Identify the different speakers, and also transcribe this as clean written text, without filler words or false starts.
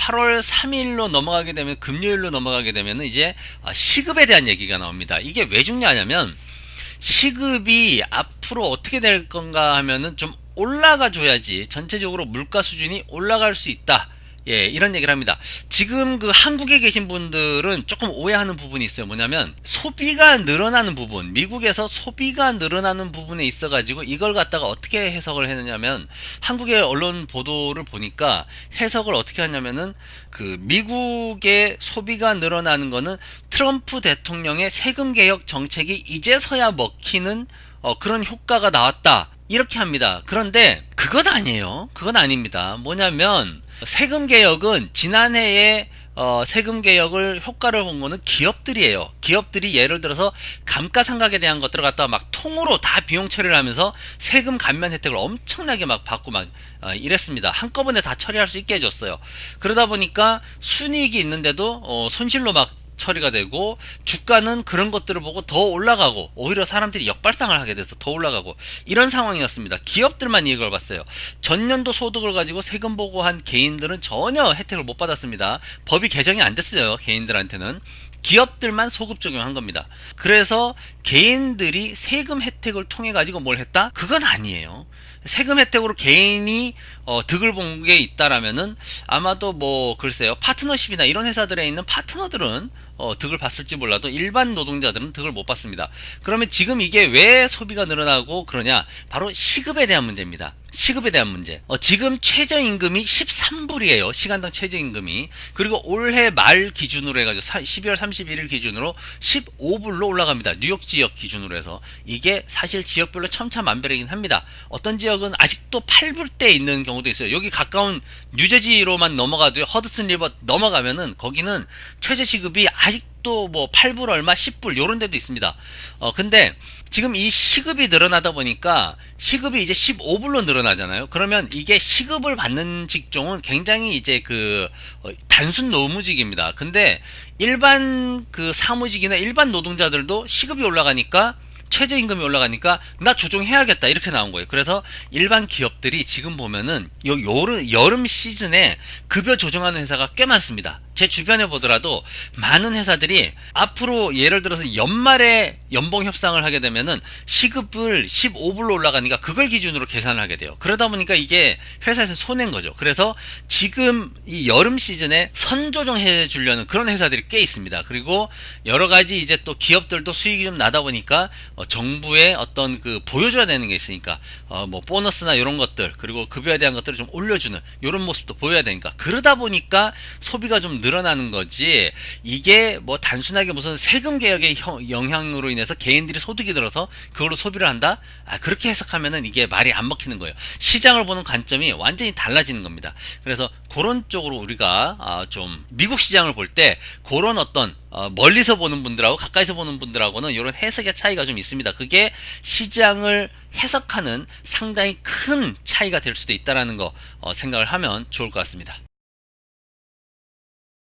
Speaker 1: 8월 3일로 넘어가게 되면, 금요일로 넘어가게 되면 이제 시급에 대한 얘기가 나옵니다. 이게 왜 중요하냐면, 시급이 앞으로 어떻게 될 건가 하면은 좀 올라가 줘야지 전체적으로 물가 수준이 올라갈 수 있다. 예, 이런 얘기를 합니다. 지금 그 한국에 계신 분들은 조금 오해하는 부분이 있어요. 뭐냐면 소비가 늘어나는 부분, 미국에서 소비가 늘어나는 부분에 있어가지고 이걸 갖다가 어떻게 해석을 했느냐면, 한국의 언론 보도를 보니까 해석을 어떻게 하냐면은, 그 미국의 소비가 늘어나는 거는 트럼프 대통령의 세금 개혁 정책이 이제서야 먹히는 그런 효과가 나왔다, 이렇게 합니다. 그런데 그건 아니에요. 그건 아닙니다. 뭐냐면 세금 개혁은 지난해에 세금 개혁을 효과를 본 거는 기업들이에요. 기업들이 예를 들어서 감가상각에 대한 것들을 갖다가 막 통으로 다 비용 처리를 하면서 세금 감면 혜택을 엄청나게 막 받고 막 이랬습니다. 한꺼번에 다 처리할 수 있게 해줬어요. 그러다 보니까 순이익이 있는데도 손실로 막 처리가 되고, 주가는 그런 것들을 보고 더 올라가고, 오히려 사람들이 역발상을 하게 돼서 더 올라가고, 이런 상황이었습니다. 기업들만 이익을 봤어요. 전년도 소득을 가지고 세금 보고한 개인들은 전혀 혜택을 못 받았습니다. 법이 개정이 안 됐어요. 개인들한테는. 기업들만 소급 적용한 겁니다. 그래서 개인들이 세금 혜택을 통해 가지고 뭘 했다? 그건 아니에요. 세금 혜택으로 개인이 득을 본 게 있다라면은, 아마도 뭐 글쎄요, 파트너십이나 이런 회사들에 있는 파트너들은 득을 봤을지 몰라도 일반 노동자들은 득을 못 봤습니다. 그러면 지금 이게 왜 소비가 늘어나고 그러냐? 바로 시급에 대한 문제입니다. 시급에 대한 문제. 지금 최저임금이 13불이에요. 시간당 최저임금이. 그리고 올해 말 기준으로 해가지고 12월 31일 기준으로 15불로 올라갑니다. 뉴욕 지역 기준으로 해서. 이게 사실 지역별로 천차만별이긴 합니다. 어떤 지역은 아직도 8불대에 있는 경우도 있어요. 여기 가까운 뉴저지로만 넘어가도, 허드슨 리버 넘어가면은 거기는 최저시급이 아직도 뭐 8불 얼마, 10불 요런 데도 있습니다. 근데 지금 이 시급이 늘어나다 보니까 시급이 이제 15불로 늘어나잖아요. 그러면 이게 시급을 받는 직종은 굉장히 이제 그 단순 노무직입니다. 근데 일반 그 사무직이나 일반 노동자들도 시급이 올라가니까, 최저임금이 올라가니까 나 조정해야겠다, 이렇게 나온 거예요. 그래서 일반 기업들이 지금 보면은 여름 시즌에 급여 조정하는 회사가 꽤 많습니다. 제 주변에 보더라도 많은 회사들이 앞으로 예를 들어서 연말에 연봉 협상을 하게 되면은 시급을 15불로 올라가니까 그걸 기준으로 계산을 하게 돼요. 그러다 보니까 이게 회사에서 손해인 거죠. 그래서 지금 이 여름 시즌에 선조정해 주려는 그런 회사들이 꽤 있습니다. 그리고 여러 가지 이제 또 기업들도 수익이 좀 나다 보니까 정부의 어떤 그 보여줘야 되는 게 있으니까 뭐 보너스나 이런 것들, 그리고 급여에 대한 것들을 좀 올려주는 이런 모습도 보여야 되니까, 그러다 보니까 소비가 좀 늘어나는 거지, 이게 뭐 단순하게 무슨 세금 개혁의 영향으로 인해서 개인들이 소득이 들어서 그걸로 소비를 한다? 그렇게 해석하면은 이게 말이 안 먹히는 거예요. 시장을 보는 관점이 완전히 달라지는 겁니다. 그래서 그런 쪽으로 우리가 좀 미국 시장을 볼 때 그런 어떤 멀리서 보는 분들하고 가까이서 보는 분들하고는 이런 해석의 차이가 좀 있습니다. 그게 시장을 해석하는 상당히 큰 차이가 될 수도 있다라는 거 생각을 하면 좋을 것 같습니다.